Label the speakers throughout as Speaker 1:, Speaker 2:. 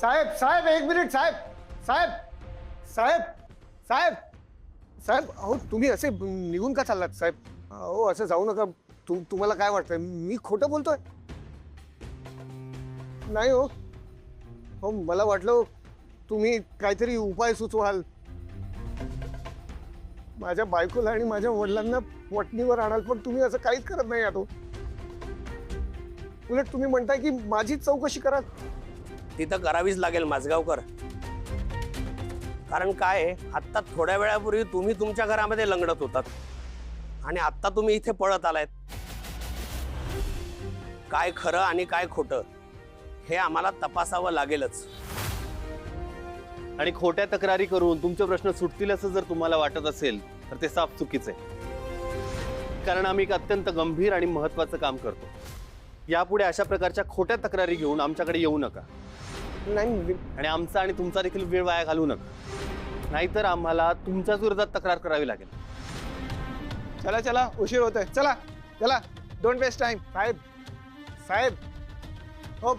Speaker 1: साहेब साहेब एक मिनिट साहेब साहेब साहेब साहेब साहेब अहो तुम्ही असे निघून का चाललात साहेब? अहो असं जाऊ नका. तुम्हाला काय वाटतंय मी खोटं बोलतोय? नाही हो. हो मला वाटलं तुम्ही काहीतरी उपाय सुचवाल, माझ्या बायकोला आणि माझ्या वडिलांना वटणीवर आणाल, पण तुम्ही असं काहीच करत नाही आता. उलट तुम्ही म्हणताय की माझी चौकशी करा.
Speaker 2: ती तर करावीच लागेल माझगावकर. कारण काय आहे, आत्ता थोड्या वेळापूर्वी तुम्ही तुमच्या घरामध्ये लंगडत होतात आणि आत्ता तुम्ही इथे पळत आलायत. काय खरं आणि काय खोटं हे आम्हाला तपासावं लागेलच.
Speaker 3: आणि खोट्या तक्रारी करून तुमचे प्रश्न सुटतील असं जर तुम्हाला वाटत असेल तर ते साफ चुकीचे आहे. कारण आम्ही एक अत्यंत गंभीर आणि महत्त्वाचं काम करतो. यापुढे अशा प्रकारच्या खोट्या तक्रारी घेऊन आमच्याकडे येऊ नका.
Speaker 1: नाही
Speaker 3: आणि आमचा आणि तुमचा देखील वेळ वाया घालवू नका, नाहीतर आम्हाला तुमच्याच विरोधात तक्रार करावी लागेल.
Speaker 1: चला चला उशीर होतोय. चला चला डोंट वेस्ट टाइम. साहेब साहेब हो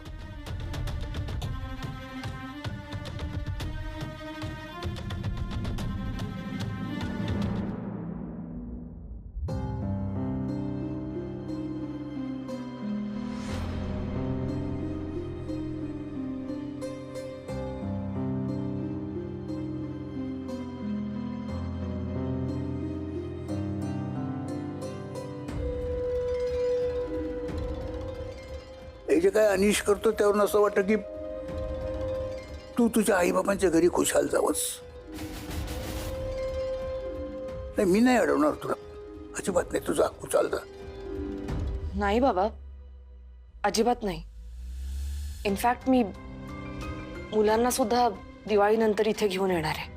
Speaker 4: हे जे काय अनिश करतो त्यावरून असं वाटतं की तू तुझ्या आईबाबांच्या घरी खुशाल जावंस. नाही मी नाही अडवणार तुला, अजिबात नाही. तुझा खुशाल जा.
Speaker 5: नाही बाबा, अजिबात नाही. इनफॅक्ट मी मुलांना सुद्धा दिवाळीनंतर इथे घेऊन येणार आहे.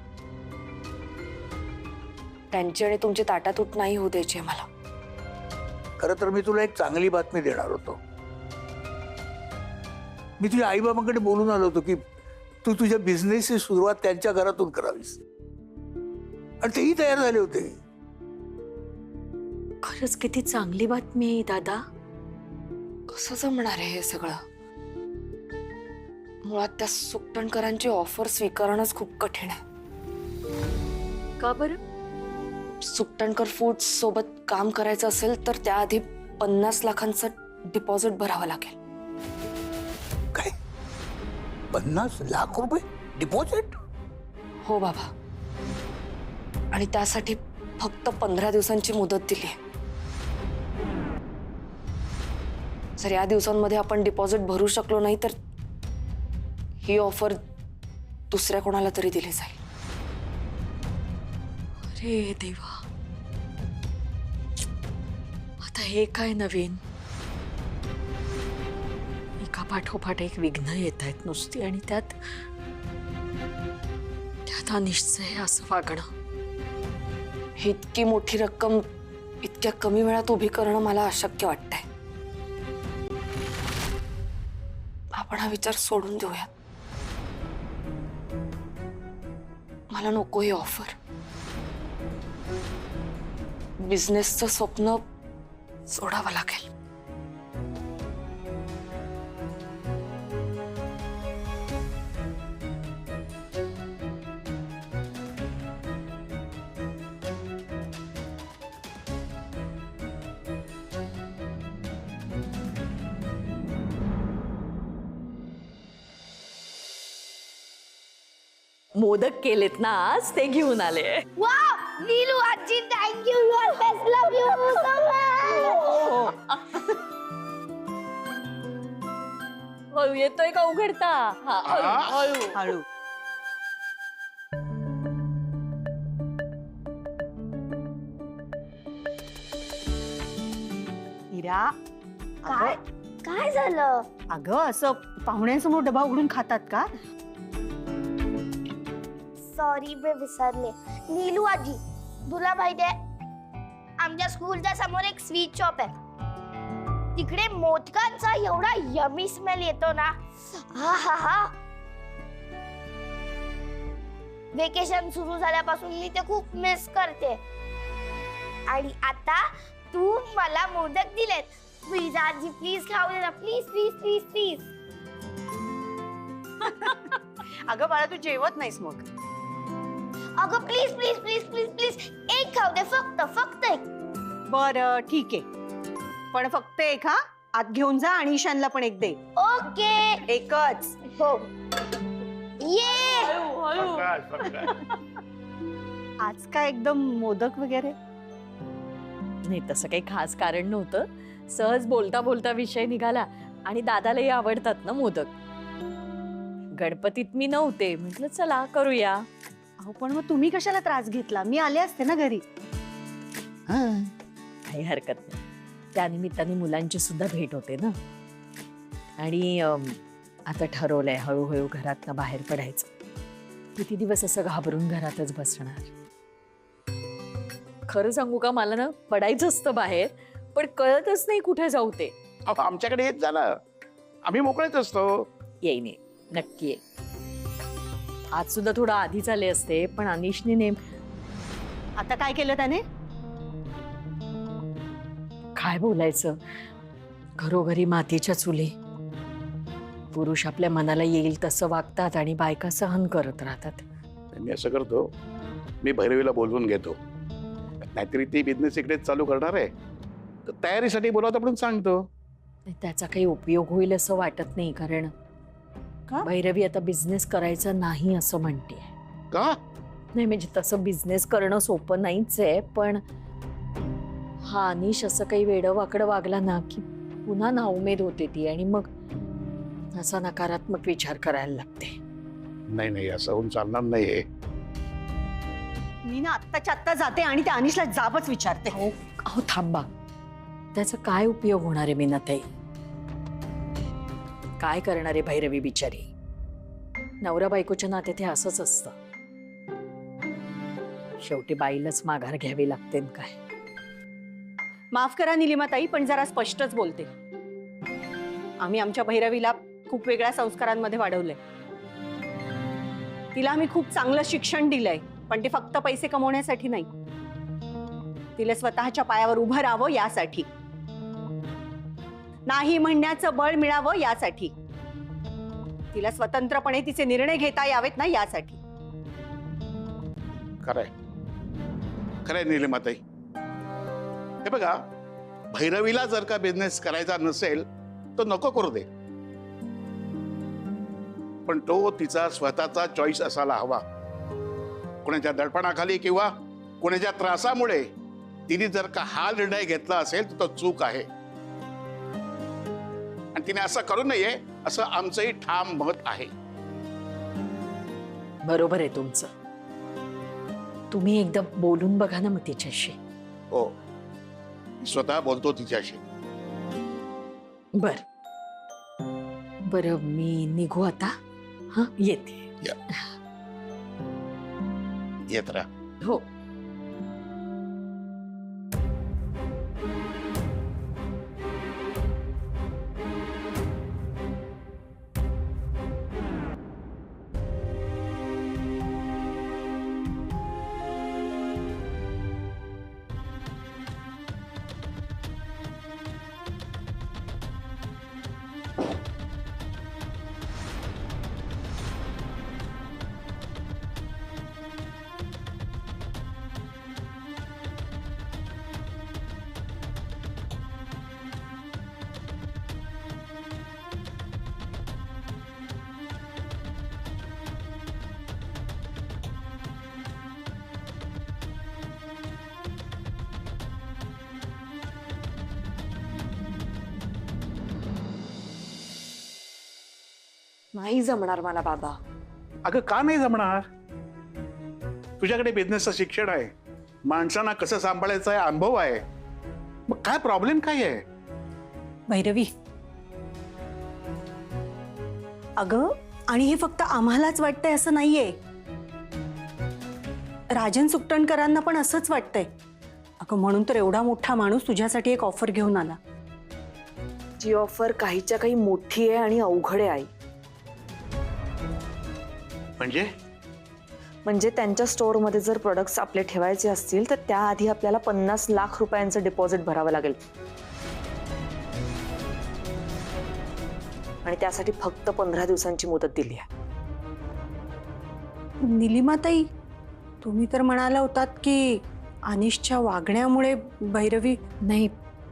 Speaker 5: त्यांची आणि तुमची ताटातूट नाही होऊ द्यायची मला.
Speaker 4: खरं तर मी तुला एक चांगली बातमी देणार होतो. मी तुझ्या आईबाबांकडे बोलून आलो होतो की तू तुझ्या बिझनेसची सुरुवात त्यांच्या घरातून करावीस, आणि तेही तयार झाले होते.
Speaker 6: खरंच किती चांगली बातमी आहे दादा.
Speaker 5: कसं जमणार आहे हे सगळं? मुळात त्या सुकटणकरांची ऑफर स्वीकारणंच खूप कठीण आहे.
Speaker 6: का बरं?
Speaker 5: सुकटणकर फूड्स सोबत काम करायचं असेल तर त्याआधी 50 लाखांचं डिपॉझिट भरावं लागेल.
Speaker 4: काय 50 लाख रुपये डिपॉझिट?
Speaker 5: हो बाबा, आणि त्यासाठी फक्त 15 दिवसांची मुदत दिली आहे. जर या दिवसांमध्ये आपण डिपॉझिट भरू शकलो नाही तर ही ऑफर दुसऱ्या कोणाला तरी दिली जाईल.
Speaker 6: अरे देवा, आता हे काय नवीन? एका पाठोपाठ एक विघ्न येत आहेत नुसती, आणि त्यात अनिश्चय असं वागणं.
Speaker 5: ही इतकी मोठी रक्कम इतक्या कमी वेळात उभी करणं मला अशक्य वाटतंय. आपण हा विचार सोडून देऊयात. मला नको ही ऑफर. बिझनेसचं स्वप्न सोडावं लागेल.
Speaker 6: मोदक केलेत ना आज, ते घेऊन आले.
Speaker 7: वाव नीलू आजी, thank you. You are best. Love you so much.
Speaker 6: हळू येतोय का उघडता? हळू हळू.
Speaker 8: हिरा,
Speaker 7: काय काय झालं?
Speaker 8: अगं असं पाहुण्यांसमोर डबा उघडून खातात का?
Speaker 7: सॉरी मी विसरले. नीलू आजी, तुला माहितीये आमच्या स्कूलच्या समोर एक स्वीट शॉप आहे. तिकडे मोदकांचा एवढा यमी स्मेल येतो ना. हा हा हा. वेकेशन सुरू झाल्यापासून मी ते खूप मिस करते. आणि आता तू मला मोदक दिलेत. प्लीज आजी, प्लीज खाऊ दे ना. Please please please please.
Speaker 8: अगं बाळा तू जेवत नाहीस मग.
Speaker 7: अगं please please please please please एक खाऊ दे, फक्त एक.
Speaker 8: बरं ठीक आहे, पण फक्त एक हा. आत घेऊन जा आणि ईशानला पण एक दे.
Speaker 7: ओके.
Speaker 8: एकच.
Speaker 7: हो. ये.
Speaker 8: आज काय एकदम मोदक वगैरे?
Speaker 6: नाही तसं काही खास कारण नव्हतं. सहज बोलता बोलता विषय निघाला आणि दादालाही आवडतात ना मोदक. गणपतीत मी नव्हते, म्हटलं चला करूया.
Speaker 8: अहो पण मग तुम्ही कशाला त्रास घेतला? मी आले असते ना घरी.
Speaker 6: काही हरकत नाही. त्यानिमित्ताने मुलांची सुद्धा भेट होते ना. आणि आता ठरवलंय हळूहळू घरातनं बाहेर पडायचं. किती दिवस असं घाबरून घरातच बसणार. खरं सांगू का, मला ना पडायचं असतं बाहेर, पण कळतच नाही कुठे जाऊ ते.
Speaker 4: आमच्याकडे येत जा ना, आम्ही मोकळेच असतो.
Speaker 6: येईन येईन, नक्की येईन. आज सुद्धा थोडा आधीच आले असते, पण अनिशने
Speaker 8: आता काय केलं त्याने?
Speaker 6: काय बोलायचं, घरोघरी मातीच्या चुली. पुरुष आपल्या मनाला येईल तसं वागतात आणि बायका सहन करत राहतात.
Speaker 4: मी असं करतो, मी भैरवीला बोलवून घेतो. नाहीतरी ती बिझनेस इकडेच चालू करणार आहे, तर तयारीसाठी बोलावतो म्हणून सांगतो.
Speaker 6: त्याचा काही उपयोग होईल असं वाटत नाही, कारण
Speaker 8: का?
Speaker 6: भैरवी आता बिझनेस करायचा नाही असं म्हणते.
Speaker 4: का?
Speaker 6: नाही म्हणजे तसं बिझनेस करणं सोपं नाहीच आहे, पण हा अनिश असं काही वेडं वाकडं वागला ना की पुन्हा नाउमेद होते ती, आणि मग असा नकारात्मक विचार करायला लागते.
Speaker 4: नाही नाही, असं होऊन चालणार नाही हे.
Speaker 8: मी ना आत्ताच्या आत्ता जाते आणि त्या अनिशला जाबच विचारते.
Speaker 6: अहो थांबा, त्याचा काय उपयोग होणार आहे मीनाताई? काय करणार आहे भैरवी बिचारी? नवरा बायकोच्या नात्यात हे असंच असतं. शेवटी बाईलाच माघार घ्यावी लागते न काय.
Speaker 8: माफ करा निलिमाताई, पण जरा स्पष्टच बोलते. आम्ही आमच्या भैरवीला खूप वेगळ्या संस्कारांमध्ये वाढवलंय. तिला आम्ही खूप चांगलं शिक्षण दिलंय, पण ते फक्त पैसे कमवण्यासाठी नाही. तिला स्वतःच्या पायावर उभं राहावं यासाठी, नाही म्हणण्याचं बळ मिळावं यासाठी, तिला स्वतंत्रपणे तिचे निर्णय घेता यावेत ना यासाठी.
Speaker 4: खरंय खरंय निलिमाताई. हे बघा, भैरवीला जर का बिझनेस करायचा नसेल तर नको करू दे, पण तो तिचा स्वतःचा चॉईस असायला हवा. कोणाच्या दडपणाखाली किंवा कोणाच्या त्रासामुळे तिने जर का हा निर्णय घेतला असेल तर तो चूक आहे, आणि तिने असं करू नये असं आमचंही ठाम मत आहे.
Speaker 6: बरोबर आहे तुमचं. तुम्ही एकदा बोलून बघा ना मग तिच्याशी.
Speaker 4: हो, स्वतः बोलतो तिच्याशी.
Speaker 6: बर बर, मी निघू आता. हा येते.
Speaker 4: येत राहा.
Speaker 6: हो.
Speaker 5: नाही जमणार मला बाबा.
Speaker 9: अगं का नाही जमणार? तुझ्याकडे बिझनेसचं शिक्षण आहे, माणसांना कसं सांभाळायचं आहे अनुभव आहे, मग काय प्रॉब्लेम काय आहे?
Speaker 8: भैरवी अगं, आणि हे फक्त आम्हालाच वाटतंय असं नाहीये, राजन सुकटणकरांना पण असंच वाटतंय. अगं म्हणून तर एवढा मोठा माणूस तुझ्यासाठी एक ऑफर घेऊन आला.
Speaker 5: जी ऑफर काहीच्या काही मोठी आहे आणि अवघड आहे आई. म्हणजे त्यांच्या स्टोअरमध्ये जर प्रोडक्ट्स आपले ठेवायचे असतील तर त्याआधी आपल्याला 50 लाख रुपयांचं डिपॉझिट भरावं लागेल, आणि त्यासाठी फक्त 15 दिवसांची मुदत दिली आहे.
Speaker 8: निलिमाताई, तुम्ही तर म्हणाला होतात की अनिशच्या वागण्यामुळे भैरवी.
Speaker 6: नाही,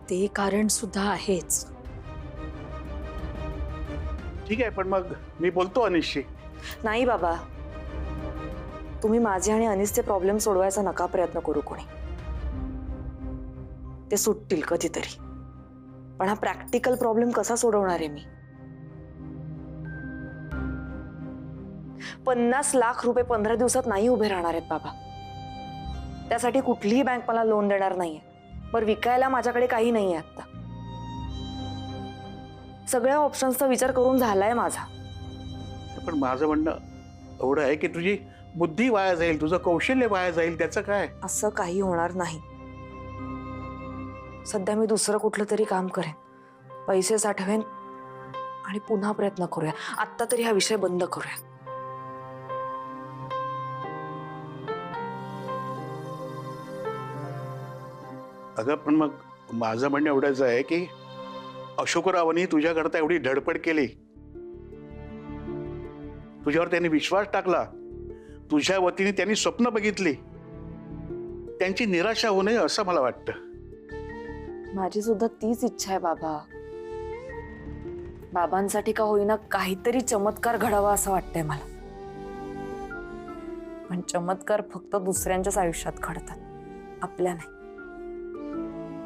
Speaker 6: ते कारण सुद्धा आहेच.
Speaker 9: ठीक आहे, पण मग मी बोलतो अनिशशी.
Speaker 5: नाही बाबा, तुम्ही माझे आणि अनिसचे प्रॉब्लेम सोडवायचा नका प्रयत्न करू कोणी. ते सुटतील कधीतरी. पण हा प्रॅक्टिकल प्रॉब्लेम कसा सोडवणार आहे मी? 50 लाख रुपये 15 दिवसात नाही उभे राहणार आहेत बाबा. त्यासाठी कुठलीही बँक मला लोन देणार नाहीये. बरं, विकायला माझ्याकडे काही नाहीये आता. सगळ्या ऑप्शन्सचा विचार करून झालाय माझा.
Speaker 9: पण माझं म्हणणं एवढं आहे की तुझी बुद्धी वाया जाईल, तुझं कौशल्य वाया जाईल. त्याचं काय?
Speaker 5: असं काही होणार नाही. सध्या मी दुसरं कुठलं तरी काम करेन, पैसे साठवेन आणि पुन्हा प्रयत्न करूया. आत्ता तरी हा विषय बंद करूया.
Speaker 9: अगं, पण मग माझं म्हणणं एवढंच आहे की अशोकरावांनी तुझ्याकरता एवढी धडपड केली, तुझ्यावर त्यांनी विश्वास टाकला, तुझ्या वतीने त्यांनी स्वप्न बघितली. त्यांची निराशा होऊ नये असं मला वाटतं.
Speaker 5: माझी सुद्धा तीच इच्छा आहे बाबा. बाबांसाठी का होईना काहीतरी चमत्कार घडावा असं वाटतंय मला. पण चमत्कार फक्त दुसऱ्यांच्याच आयुष्यात घडतात, आपल्या नाही.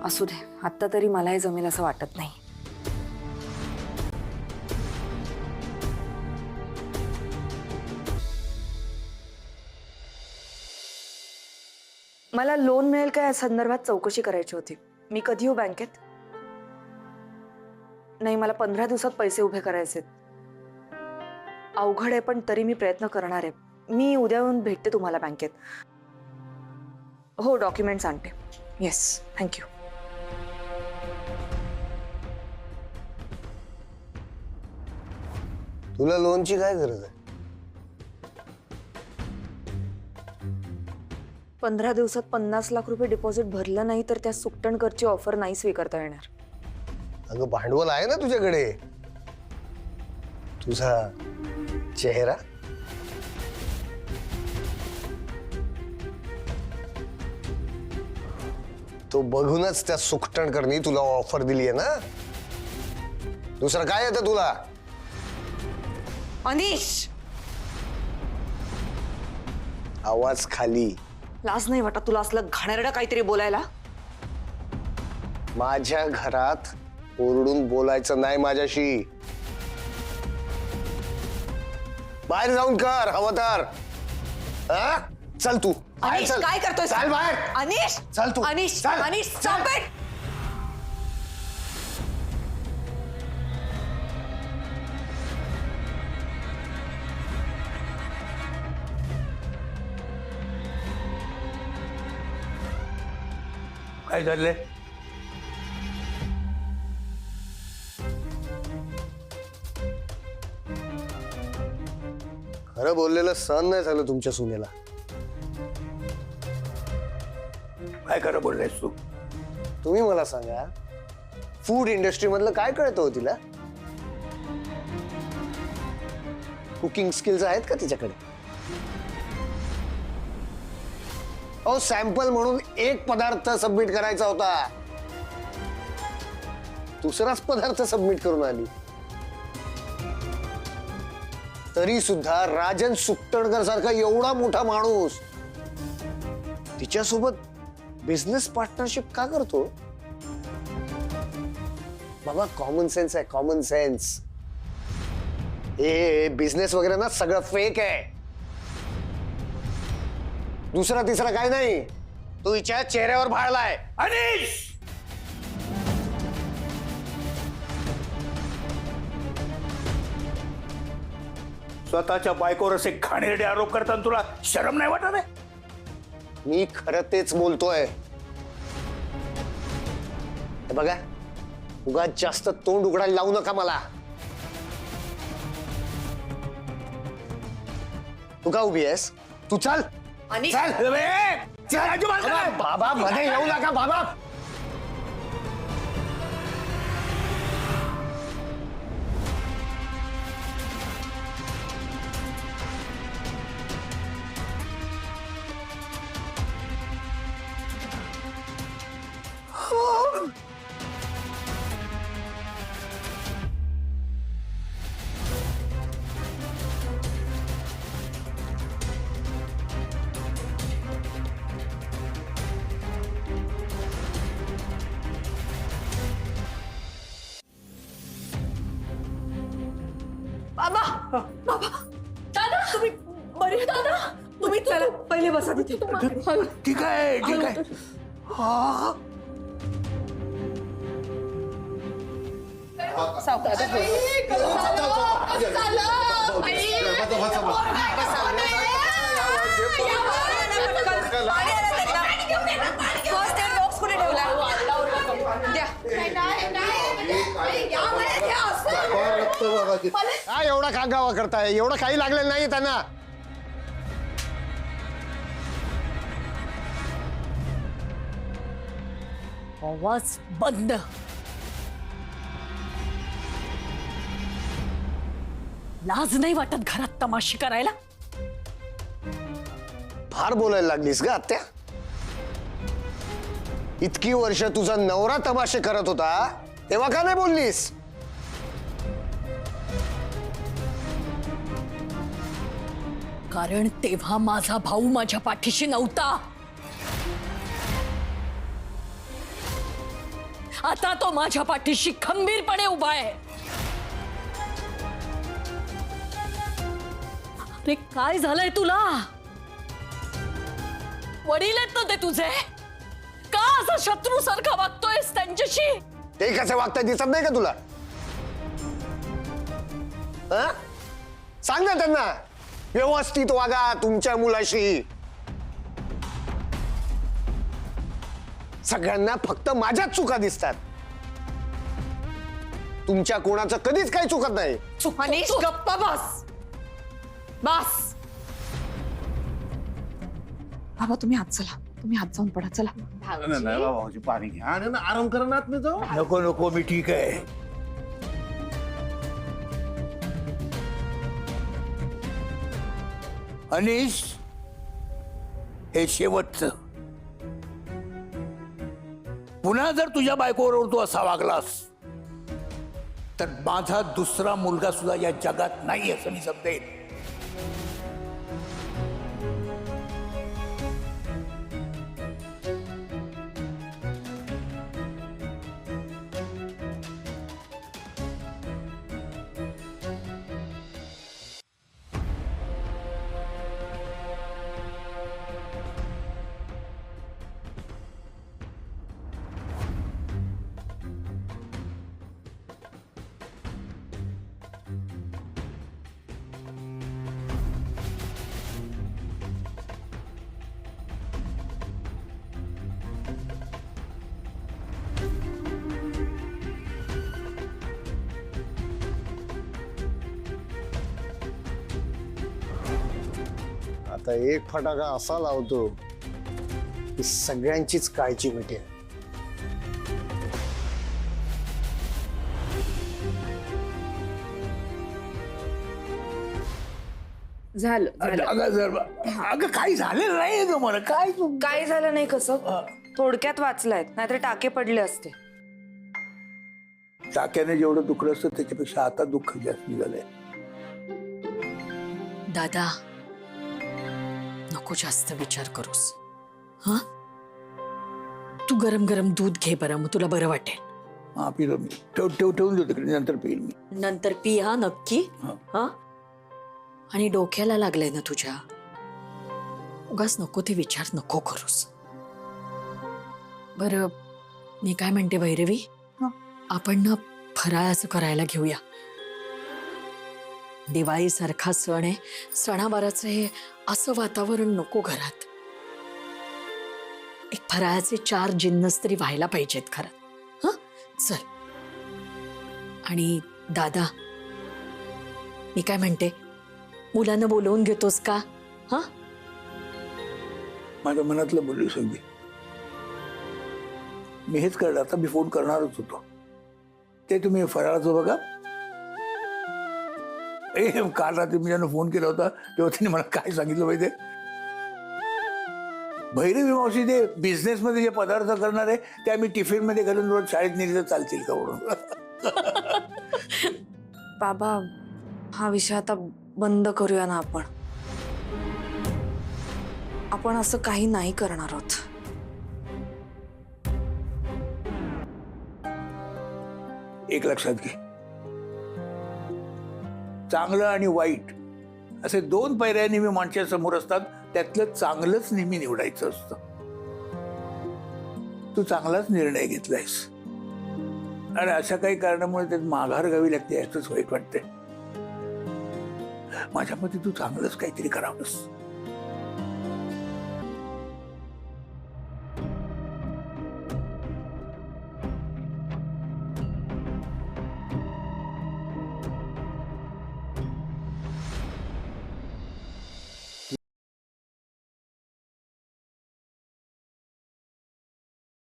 Speaker 5: असू दे, आत्ता तरी मलाही जमेल असं वाटत नाही. मला लोन मिळेल का या संदर्भात चौकशी करायची होती. मी कधी येऊ बँकेत? नाही, मला 15 दिवसात पैसे उभे करायचे. अवघड आहे, पण तरी मी प्रयत्न करणार आहे. मी उद्या येऊन भेटते तुम्हाला बँकेत. हो, डॉक्युमेंट्स आणते. Yes, thank you.
Speaker 1: तुला लोनची काय गरज आहे?
Speaker 5: 15 दिवसात 50 लाख रुपये डिपॉझिट भरलं नाही तर त्या सुकटणकरची ऑफर नाही स्वीकारता येणार.
Speaker 1: अगं, भांडवल आहे ना तुझ्याकडे. तुझा चेहरा, तो बघूनच त्या सुकटणकरनी तुला ऑफर दिली आहे ना. दुसरं काय येतं तुला?
Speaker 5: अनिश,
Speaker 1: आवाज खाली.
Speaker 5: लाज नाही वाटत तुला असलं घाणेरडं काहीतरी बोलायला?
Speaker 1: माझ्या घरात ओरडून बोलायचं नाही माझ्याशी. बाहेर जाऊन कर हवं तर. हा? चल तू बाहेर,
Speaker 5: अनिश,
Speaker 1: चल.
Speaker 5: काय करतोय?
Speaker 1: चल बाहेर.
Speaker 5: अनिश,
Speaker 1: चल तू.
Speaker 5: अनिश,
Speaker 1: चल.
Speaker 5: अनिश,
Speaker 1: चल.
Speaker 5: stop it.
Speaker 2: काय झालंय?
Speaker 1: खरं बोललेलं सहन नाही झालं तुमच्या सुनेला.
Speaker 2: काय खरं बोललायस तू?
Speaker 1: तुम्ही मला सांगा, फूड इंडस्ट्री मधलं काय कळतं हो तिला? कुकिंग स्किल्स आहेत का तिच्याकडे? अहो, सॅम्पल म्हणून एक पदार्थ सबमिट करायचा होता, दुसराच पदार्थ सबमिट करून आली. तरी सुद्धा राजन सुकटणकर सारखा एवढा मोठा माणूस तिच्यासोबत बिझनेस पार्टनरशिप का करतो? बाबा, कॉमन सेन्स आहे, कॉमन सेन्स. हे बिझनेस वगैरे ना सगळं फेक आहे. दुसरा तिसरा काय नाही. तो हिच्या चेहऱ्यावर भाळलाय.
Speaker 2: अनिश, स्वतःच्या बायकोवर असे घाणेरडे आरोप करताना तुला शरम नाही वाटत आहे?
Speaker 1: मी खरं तेच बोलतोय. हे बघा, उगाच जास्त तोंड उघडायला लावू नका मला. तू का उभी आहेस? तू चल.
Speaker 5: अनिश,
Speaker 1: चल.
Speaker 2: चल, अजिबात नाही.
Speaker 1: बाबा, मध्ये येऊ नका बाबा.
Speaker 6: दादा तुम्ही बरे दादा तुम्ही चला
Speaker 8: पहिले बसा तिथे.
Speaker 10: ठीक आहे ठीक आहे. हा
Speaker 1: काय एवढा कागावा करताय? एवढं काही लागलेलं नाही त्यांना.
Speaker 6: आवाज बंद. लाज नाही वाटत घरात तमाशे करायला?
Speaker 1: फार बोलायला लागलीस ग आत्या. इतकी वर्ष तुझा नवरा तमाशे करत होता तेव्हा का नाही बोललीस?
Speaker 6: कारण तेव्हा माझा भाऊ माझ्या पाठीशी नव्हता. आता तो माझ्या पाठीशी खंबीरपणे उभा आहे. अरे काय झालंय तुला? वडील आहेत ना ते तुझे, का असं शत्रू सारखा वागतोयस त्यांच्याशी?
Speaker 1: ते कसे वागताय दिसत नाही का तुला? हं? सांग ना त्यांना व्यवस्थित वागा तुमच्या मुलाशी. सगळ्यांना फक्त माझ्याच चुका दिसतात. तुमच्या कोणाचं कधीच काही चुकत नाही.
Speaker 5: मनीष गप्पा बस. बस बाबा, तुम्ही हात चला, तुम्ही हात जाऊन पडा. चला
Speaker 9: नाही भाऊजी, पाणी घ्या आणि ना आराम करा ना आतमध्ये जाऊ.
Speaker 10: नको नको मी ठीक आहे. अनीश हे शेवटचं. पुन्हा जर तुझ्या बायकोबरोबर तू असा वागलास तर माझा दुसरा मुलगा सुद्धा या जगात नाही असं मी समजेन.
Speaker 1: आता एक फटाका असा लावतो की सगळ्यांचीच काळजी मिटेल.
Speaker 5: झालं
Speaker 10: अगं काही झालेलं नाही ग मला. काय तू
Speaker 5: काय झालं नाही? कसं थोडक्यात वाचलायत, नाहीतर टाके पडले असते.
Speaker 10: टाक्याने जेवढं दुखलं असतं त्याच्यापेक्षा आता दुःख जास्त निघालंय.
Speaker 6: दादा नको जास्त विचार करूस. हा तू गरम गरम दूध घे बरं, मग तुला बरं वाटेल.
Speaker 10: हा पिलो मी. ठेवून देतो तिकडे, नंतर पिईल मी.
Speaker 6: नंतर पी हा नक्की.
Speaker 10: हा.
Speaker 6: हा आणि डोक्याला लागलंय ना तुझ्या, उगाच नको ते विचार नको करूस. बरं मी काय म्हणते भैरवी, आपण ना फराळाचं करायला घेऊया. दिवाळी सारखा सण आहे, सणावाराचं हे असं वातावरण नको घरात. एक फराळाचे 4 जिन्नस तरी व्हायला पाहिजेत घरात. हं चल. आणि दादा मी काय म्हणते, मुलांना बोलवून घेतोस का? हा
Speaker 10: माझ्या मनातलं बोलली सगळी. मी हेच करणार, आता मी फोन करणारच होतो. ते तुम्ही फराळाचं बघा. काल रात्री मी ज्यांना फोन केला होता तेव्हा त्यांनी मला काय सांगितलं माहितीये, भैरवी मावशी ते बिझनेस मध्ये जे पदार्थ करणार आहे ते आम्ही टिफिन मध्ये घालून रोज शाळेत नेली तर चालतील का म्हणून.
Speaker 5: बाबा हा विषय आता बंद करूया ना आपण. आपण असं काही नाही करणार आहोत.
Speaker 10: एक लक्षात घे, चांगलं आणि वाईट असे 2 पर्याय नेहमी माणसासमोर असतात. त्यातलं चांगलंच नेहमी निवडायचं असतं. तू चांगलाच निर्णय घेतलायस आणि अशा काही कारणामुळे त्यात माघार घ्यावी लागते याचंच वाईट वाटतंय. माझ्या मते तू चांगलंच काहीतरी करावंस.